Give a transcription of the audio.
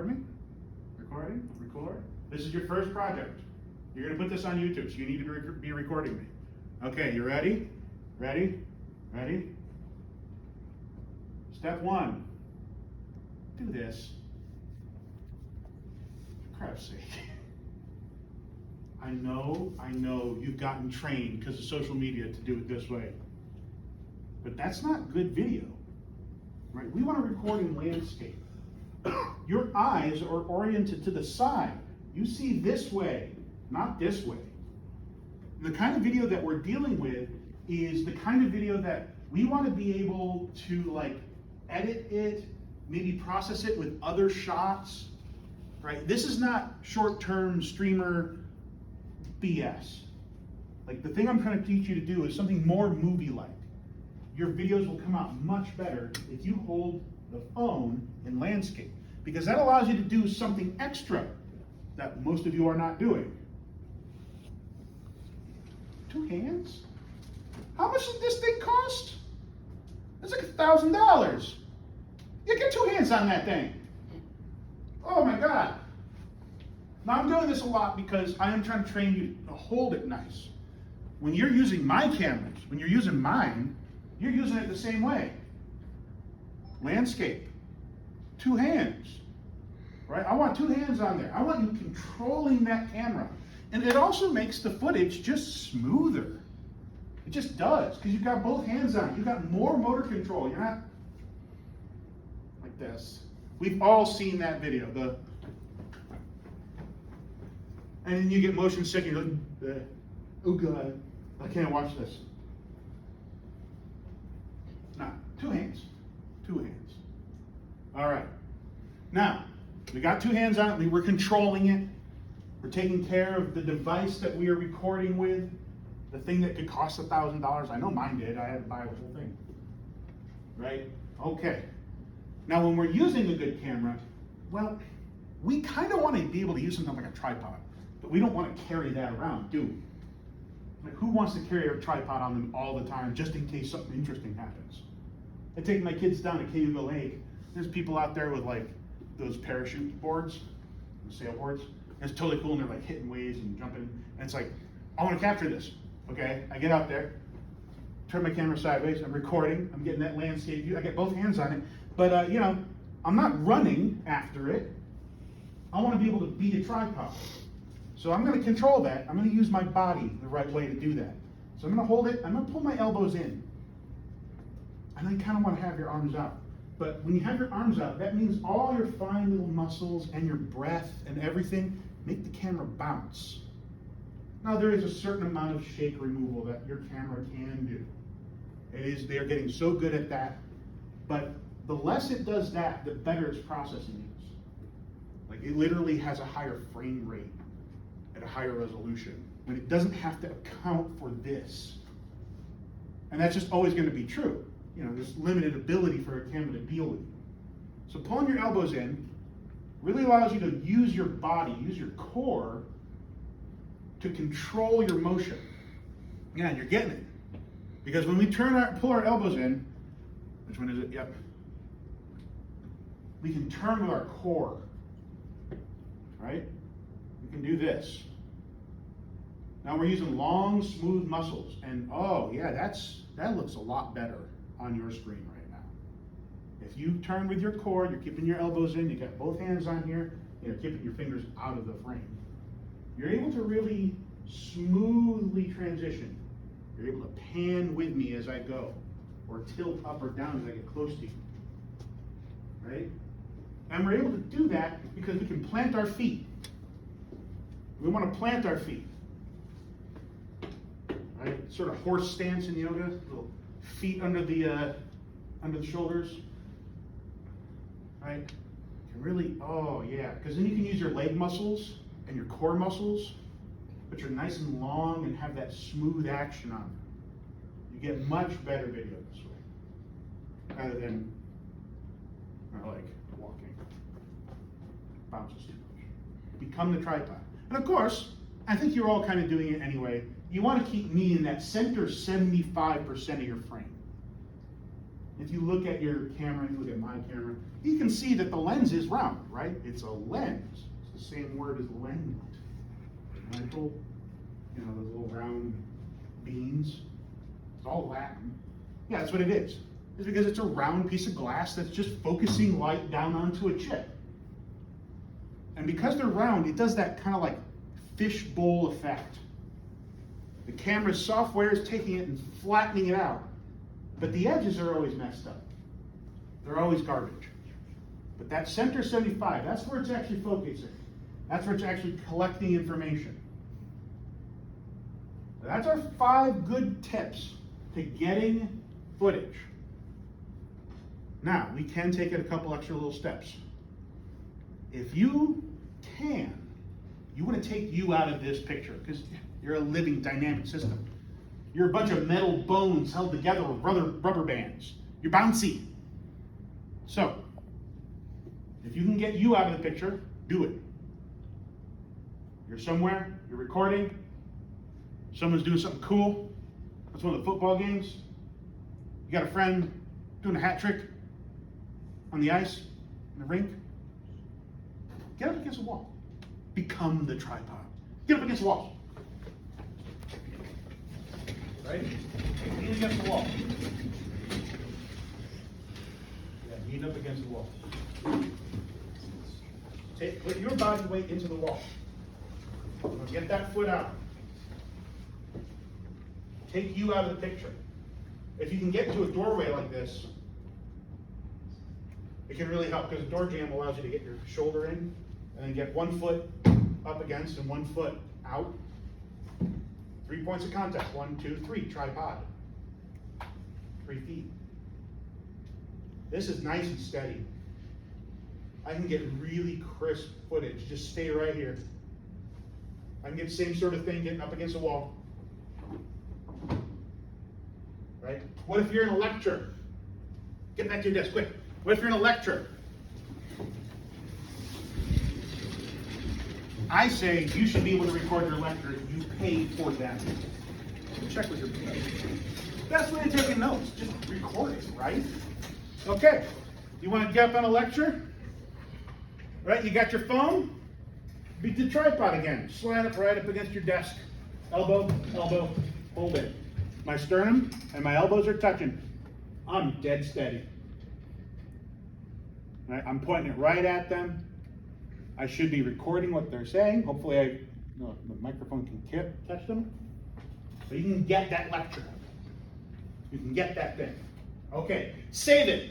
record me? Recording? Record? This is your first project. You're going to put this on YouTube, so you need to be recording me. Okay, you ready? Ready? Ready? Step one. Do this. For crap's sake. I know you've gotten trained because of social media to do it this way. But that's not good video, right? We want to record in landscape. Your eyes are oriented to the side. You see this way, not this way. The kind of video that we're dealing with is the kind of video that we want to be able to like edit it, maybe process it with other shots, right? This is not short-term streamer BS. Like the thing I'm trying to teach you to do is something more movie-like. Your videos will come out much better if you hold the phone in landscape, because that allows you to do something extra that most of you are not doing. 2 hands? How much did this thing cost? It's like $1,000. You get 2 hands on that thing. Oh my God. Now I'm doing this a lot because I am trying to train you to hold it nice. When you're using my cameras, when you're using mine, you're using it the same way. Landscape, 2 hands, right? I want 2 hands on there. I want you controlling that camera. And it also makes the footage just smoother. It just does, because you've got both hands on it. You've got more motor control. You're not like this. We've all seen that video. And then you get motion sick and you're like, oh God, I can't watch this. No, 2 hands. 2 hands. All right. Now, we got 2 hands on it. We're controlling it. We're taking care of the device that we are recording with. The thing that could cost $1,000. I know mine did. I had to buy the whole thing. Right? Okay. Now, when we're using a good camera, well, we kind of want to be able to use something like a tripod, but we don't want to carry that around, do we? Like, who wants to carry a tripod on them all the time just in case something interesting happens? I take my kids down to Cayuga Lake. There's people out there with like those parachute boards, sailboards. It's totally cool, and they're like hitting waves and jumping. And it's like, I want to capture this. Okay, I get out there, turn my camera sideways, I'm recording, I'm getting that landscape view, I get both hands on it, but I'm not running after it. I want to be able to be a tripod. So I'm going to control that. I'm going to use my body the right way to do that. So I'm going to hold it, I'm going to pull my elbows in. And I kind of want to have your arms out. But when you have your arms out, that means all your fine little muscles and your breath and everything make the camera bounce. Now there is a certain amount of shake removal that your camera can do. They're getting so good at that. But the less it does that, the better its processing is. Like it literally has a higher frame rate at a higher resolution when it doesn't have to account for this. And that's just always going to be true. There's limited ability for a camera to deal with you. So pulling your elbows in really allows you to use your body, use your core to control your motion. Yeah, you're getting it. Because when we pull our elbows in, which one is it? Yep. We can turn with our core, right? We can do this. Now we're using long, smooth muscles. And oh yeah, that looks a lot better on your screen right now. If you turn with your core, you're keeping your elbows in, you got both hands on here, you're keeping your fingers out of the frame. You're able to really smoothly transition. You're able to pan with me as I go, or tilt up or down as I get close to you, right? And we're able to do that because we can plant our feet. We want to plant our feet, right? Sort of horse stance in yoga, little feet under the shoulders, right? You really, oh yeah, because then you can use your leg muscles and your core muscles, which are nice and long and have that smooth action on them. You get much better video this way, rather than like walking. Bounces too much. Become the tripod. And of course, I think you're all kind of doing it anyway. You want to keep me in that center 75% of your frame. if you look at your camera, you look at my camera, you can see that the lens is round, right? It's a lens. It's the same word as lens. And I told, you know, those little round beans. It's all Latin. Yeah, that's what it is. It's because it's a round piece of glass that's just focusing light down onto a chip. And because they're round, it does that kind of like fishbowl effect. The camera's software is taking it and flattening it out. But the edges are always messed up. They're always garbage. But that center 75, that's where it's actually focusing. That's where it's actually collecting information. That's our 5 good tips to getting footage. Now, we can take it a couple extra little steps. If you can, you want to take you out of this picture because you're a living dynamic system. You're a bunch of metal bones held together with rubber bands. You're bouncy. So, if you can get you out of the picture, do it. You're somewhere, you're recording, someone's doing something cool. That's one of the football games. You got a friend doing a hat trick on the ice, in the rink. Get up against the wall. Become the tripod. Get up against the wall. Right? Lean against the wall. Yeah, lean up against the wall. Put your body weight into the wall. Get that foot out. Take you out of the picture. If you can get to a doorway like this, it can really help because the door jamb allows you to get your shoulder in and then get one foot up against and one foot out. 3 points of contact. 1, 2, 3. Tripod. 3 feet. This is nice and steady. I can get really crisp footage. Just stay right here. I can get the same sort of thing getting up against the wall. Right? What if you're in a lecture? Get back to your desk, quick. What if you're in a lecture? I say you should be able to record your lecture. You paid for that. Check with your professor. That's when you're taking notes. Just record it, right? Okay. You want to get up on a lecture? Right? You got your phone? Beat the tripod again. Slide it right up against your desk. Elbow, elbow, hold it. My sternum and my elbows are touching. I'm dead steady. Right? I'm pointing it right at them. I should be recording what they're saying. Hopefully the microphone can catch them. So you can get that lecture. You can get that thing. Okay, save it.